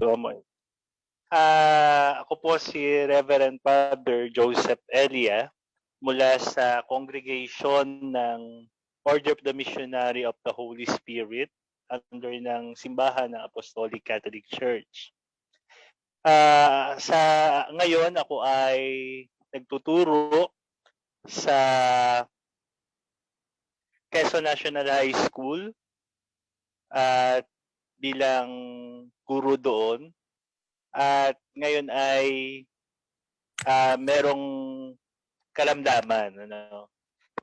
Romoy. Ako po si Reverend Father Joseph Elia mula sa congregation ng Order of the Missionary of the Holy Spirit under ng Simbahan ng Apostolic Catholic Church. Sa ngayon ako ay nagtuturo sa Quezon National High School at bilang guro doon. At ngayon ay merong karamdaman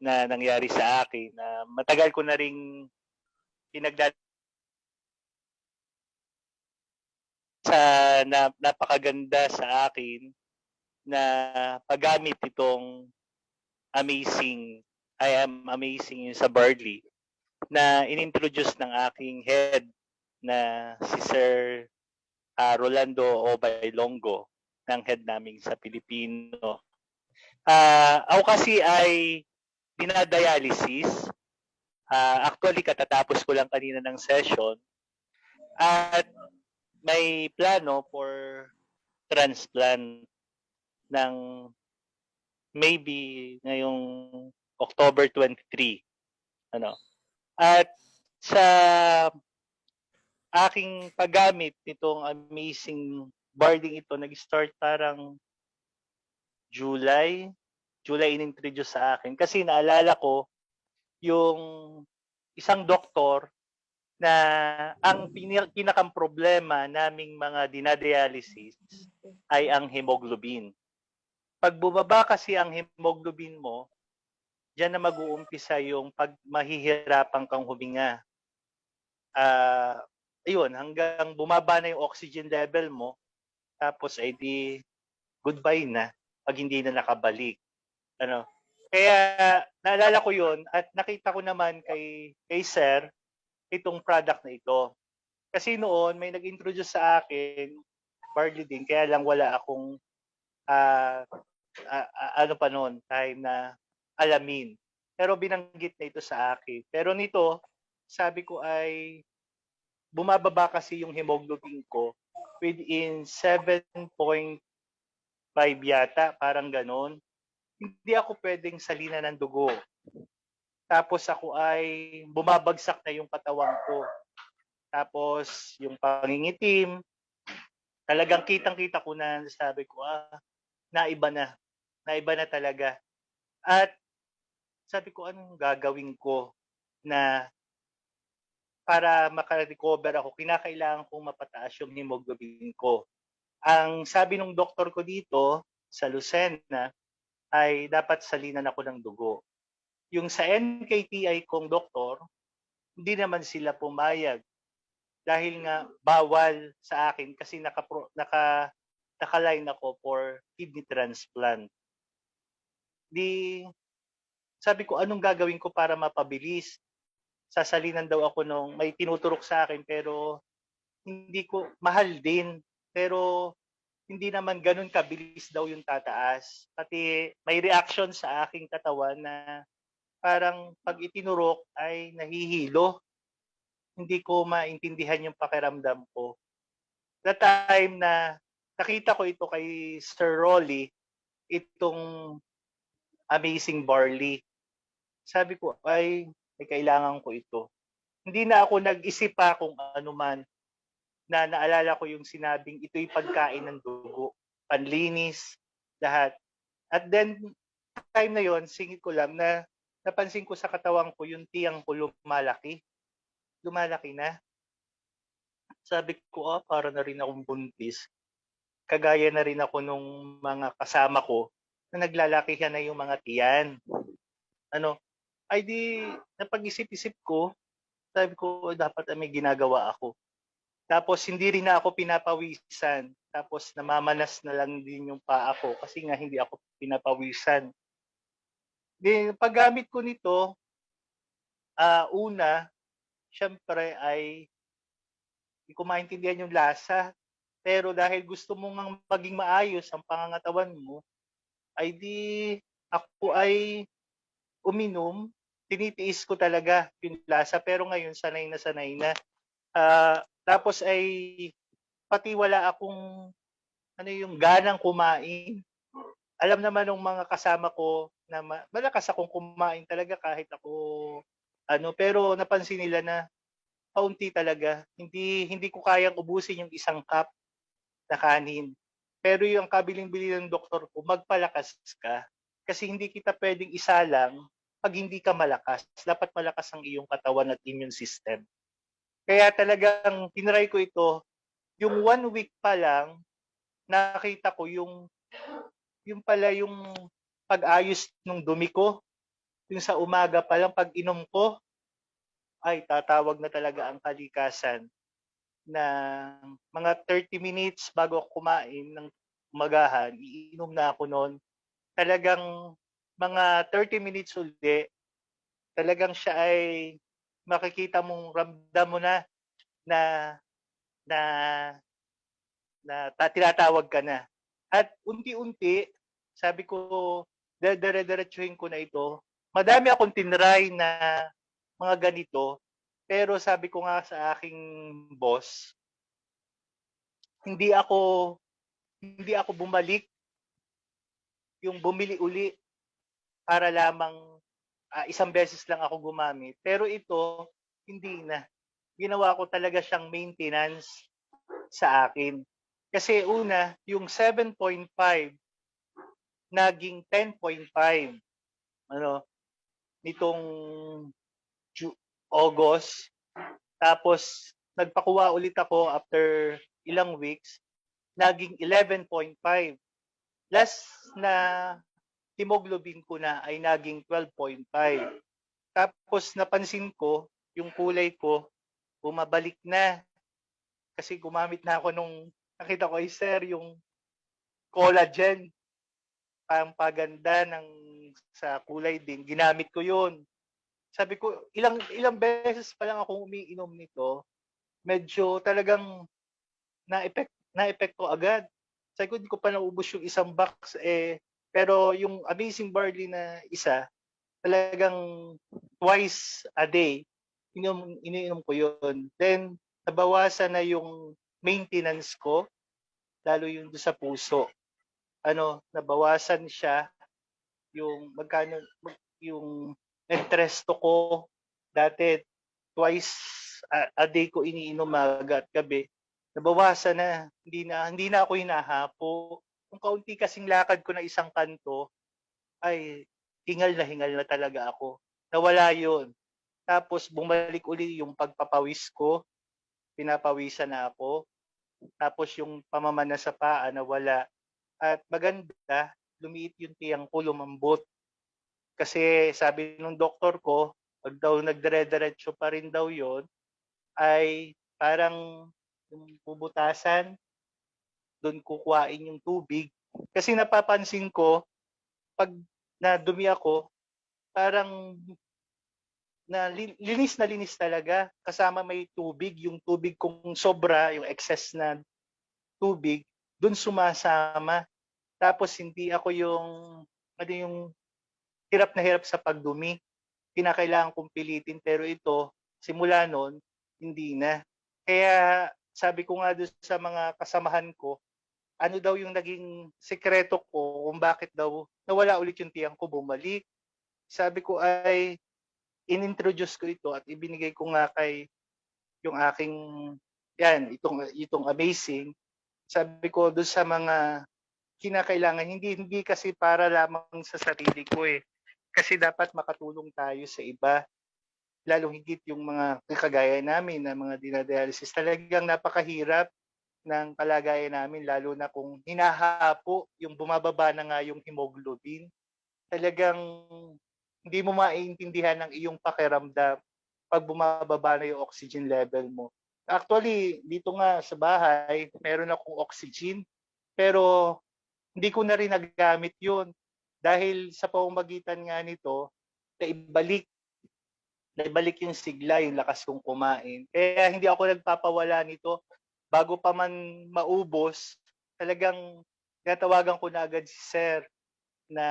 na nangyari sa akin na matagal ko na ring napakaganda sa akin na paggamit itong I am amazing sa Barley na inintroduce ng aking head na si Sir Rolando Obailongo ng head namin sa Pilipino. Ako kasi ay dinadialysis. Actually, katatapos ko lang kanina ng session at may plano for transplant ng maybe ngayong October 23. At sa aking paggamit nitong amazing Barley ito, nag-start parang July in-introduce sa akin. Kasi naalala ko yung isang doktor na ang pinakang problema naming mga dinadialysis ay ang hemoglobin. Pag bumaba kasi ang hemoglobin mo, diyan na mag-uumpisa yung pag mahihirapan kang huminga. Ayun, hanggang bumaba na yung oxygen level mo, tapos ay di goodbye na pag hindi na nakabalik. Kaya naalala ko yun at nakita ko naman kay Sir itong product na ito. Kasi noon may nag-introduce sa akin, Barley din, kaya lang wala akong pa noon, time na alamin. Pero binanggit na ito sa akin. Pero nito, sabi ko ay bumababa kasi yung hemoglobin ko within 7.5 yata, parang ganon. Hindi ako pwedeng salinan ng dugo. Tapos ako ay bumabagsak na yung katawan ko. Tapos yung pangingitim, talagang kitang-kita ko na, sabi ko, naiba na talaga. At sabi ko, anong gagawin ko na para makarecover ako, kinakailangan kong mapataas yung hemoglobin ko. Ang sabi ng doktor ko dito sa Lucena ay dapat salinan ako ng dugo. Yung sa NKTI kong doktor, hindi naman sila pumayag dahil nga bawal sa akin kasi naka-line ako for kidney transplant. Sabi ko, anong gagawin ko para mapabilis? Sasalinan daw ako nung may tinuturok sa akin pero hindi ko, mahal din. Pero hindi naman ganun kabilis daw yung tataas. Pati may reaction sa aking katawan na parang pag itinurok ay nahihilo. Hindi ko maintindihan yung pakiramdam ko. That time na nakita ko ito kay Sir Rolly, itong amazing Barley. Sabi ko, ay kailangan ko ito. Hindi na ako nag-isip pa kung ano man na naalala ko yung sinabing ito'y pagkain ng dugo, panlinis, lahat. At then, time na yon, singit ko lang na napansin ko sa katawan ko yung tiyang ko lumalaki. Lumalaki na. Sabi ko, para na rin akong buntis. Kagaya na rin ako nung mga kasama ko na naglalakihan na yung mga tiyan. Ay di napag-isip-isip ko, sabi ko dapat may ginagawa ako. Tapos hindi rin na ako pinapawisan. Tapos namamanas na lang din yung paa ko kasi nga hindi ako pinapawisan. Di paggamit ko nito, una, syempre ay hindi ko maintindihan yung lasa. Pero dahil gusto mong maging maayos ang pangangatawan mo, ay di ako ay uminom, tinitiis ko talaga yung lasa pero ngayon sanay na. Tapos ay pati wala akong ano yung ganang kumain. Alam naman ng mga kasama ko na malakas akong kumain talaga kahit ako ano, pero napansin nila na kaunti talaga. Hindi ko kayang ubusin yung isang cup na kanin. Pero yung kabiling-bili ng doktor ko, magpalakas ka. Kasi hindi kita pwedeng isalang pag hindi ka malakas. Dapat malakas ang iyong katawan at immune system. Kaya talagang tinry ko ito. Yung 1 week pa lang, nakita ko yung pala yung pag-ayos ng dumi ko. Yung sa umaga pa lang, pag inom ko, ay tatawag na talaga ang kalikasan na mga 30 minutes bago ako kumain ng umagahan, iinom na ako no'n. Talagang mga 30 minutes uli, talagang siya ay makikita mong ramdam mo na na tinatawag ka na. At unti-unti, sabi ko, dedire-diretsuhin ko na ito. Madami akong tinry na mga ganito, pero sabi ko nga sa aking boss, hindi ako hindi ako bumalik yung bumili uli para lamang isang beses lang ako gumamit. Pero ito, hindi na. Ginawa ko talaga siyang maintenance sa akin. Kasi una, yung 7.5 naging 10.5 ano nitong August. Tapos nagpakuha ulit ako after ilang weeks, naging 11.5. Last na hemoglobin ko na ay naging 12.5. Tapos napansin ko, yung kulay ko, bumabalik na. Kasi gumamit na ako nung nakita ko ay sir, yung collagen, pampaganda ng sa kulay din. Ginamit ko yun. Sabi ko, ilang ilang beses pa lang ako umiinom nito, medyo talagang na-epekto agad. Sabi ko, hindi ko pa naubos yung isang box eh. Pero yung Amazing Barley na isa, talagang twice a day, iniinom ko yun. Then, nabawasan na yung maintenance ko, lalo yung sa puso. Nabawasan siya yung magkano, yung entresto ko, dati twice a day ko iniinom maga at gabi. Nabawasan na, hindi na ako hinahapo. Kung kaunti kasing lakad ko na isang kanto, ay hingal na talaga ako. Nawala yun. Tapos bumalik uli yung pagpapawis ko, pinapawisan na ako. Tapos yung pamamana sa paa nawala. At maganda, lumiit yung tiyang ko, lumambot. Kasi sabi nung doktor ko, pag daw nagdire-diretso pa rin daw yon ay parang yung bubutasan, doon kukuhain yung tubig. Kasi napapansin ko, pag nadumi ako, parang linis na linis talaga. Kasama may tubig, yung tubig kung sobra, yung excess na tubig, doon sumasama. Tapos hindi ako yung hirap na hirap sa pagdumi. Kinakailangan kong pilitin, pero ito, simula noon, hindi na. Kaya sabi ko nga doon sa mga kasamahan ko, ano daw yung naging sekreto ko kung bakit daw nawala ulit yung tiyang ko, bumalik. Sabi ko ay inintroduce ko ito at ibinigay ko nga kay yung aking itong amazing. Sabi ko doon sa mga kinakailangan, hindi kasi para lamang sa sarili ko eh. Kasi dapat makatulong tayo sa iba, lalong higit yung mga kagaya namin na mga dinadialysis. Talagang napakahirap ng kalagayan namin, lalo na kung hinahapo, yung bumababa na nga yung hemoglobin. Talagang hindi mo maiintindihan ng iyong pakiramdam pag bumababa na yung oxygen level mo. Actually, dito nga sa bahay, meron akong oxygen, pero hindi ko na rin nagamit yun. Dahil sa pamamagitan nga nito, naibalik naibalik yung sigla, yung lakas kong kumain. Kaya hindi ako nagpapawala nito. Bago pa man maubos, talagang tinatawagan ko na agad si Sir na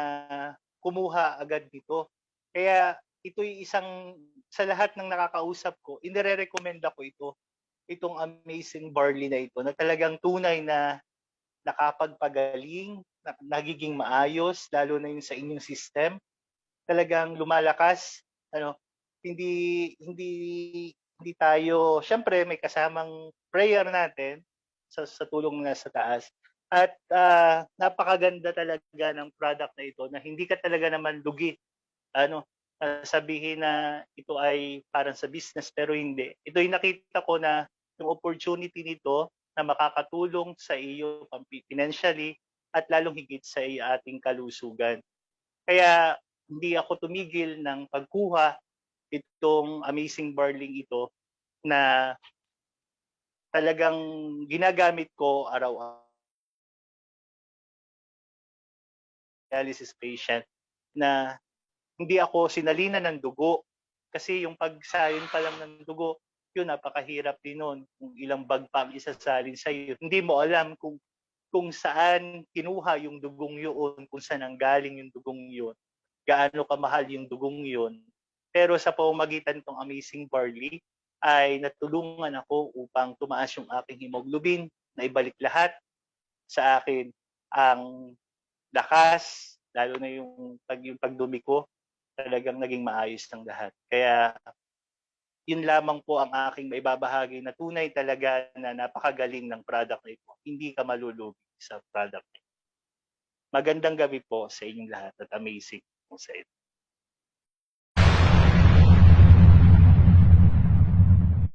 kumuha agad nito. Kaya ito'y isang, sa lahat ng nakakausap ko, inirerekomenda ko ito. itong amazing barley na ito na talagang tunay na nakapagpagaling, nagiging maayos lalo na yung sa inyong system. Talagang lumalakas, ano, hindi hindi hindi tayo siyempre may kasamang prayer natin sa tulong na sa taas at, napakaganda talaga ng product na ito na hindi ka talaga naman lugi ano, sabihin na ito ay parang sa business pero hindi. Ito'y nakita ko na yung opportunity nito na makakatulong sa iyo financially at lalong higit sa ating kalusugan. Kaya hindi ako tumigil ng pagkuha itong amazing barley ito na talagang ginagamit ko araw-araw dialysis patient na hindi ako sinalinan ng dugo. Kasi yung pagsalin pa lang ng dugo, yun napakahirap din nun. Kung ilang bag pa ang isasalin sa'yo. Hindi mo alam kung saan kinuha yung dugong yun, kung saan ang galing yung dugong yun, gaano kamahal yung dugong yun. Pero sa pamamagitan ng Amazing Barley, ay natulungan ako upang tumaas yung aking hemoglobin, na ibalik lahat sa akin ang lakas, lalo na yung pagdumi ko, talagang naging maayos ng lahat. Kaya yun lamang po ang aking maibabahagi na tunay talaga na napakagaling ng product na ito. Hindi ka malulugi sa product na ito. Magandang gabi po sa inyong lahat at amazing po sa ito.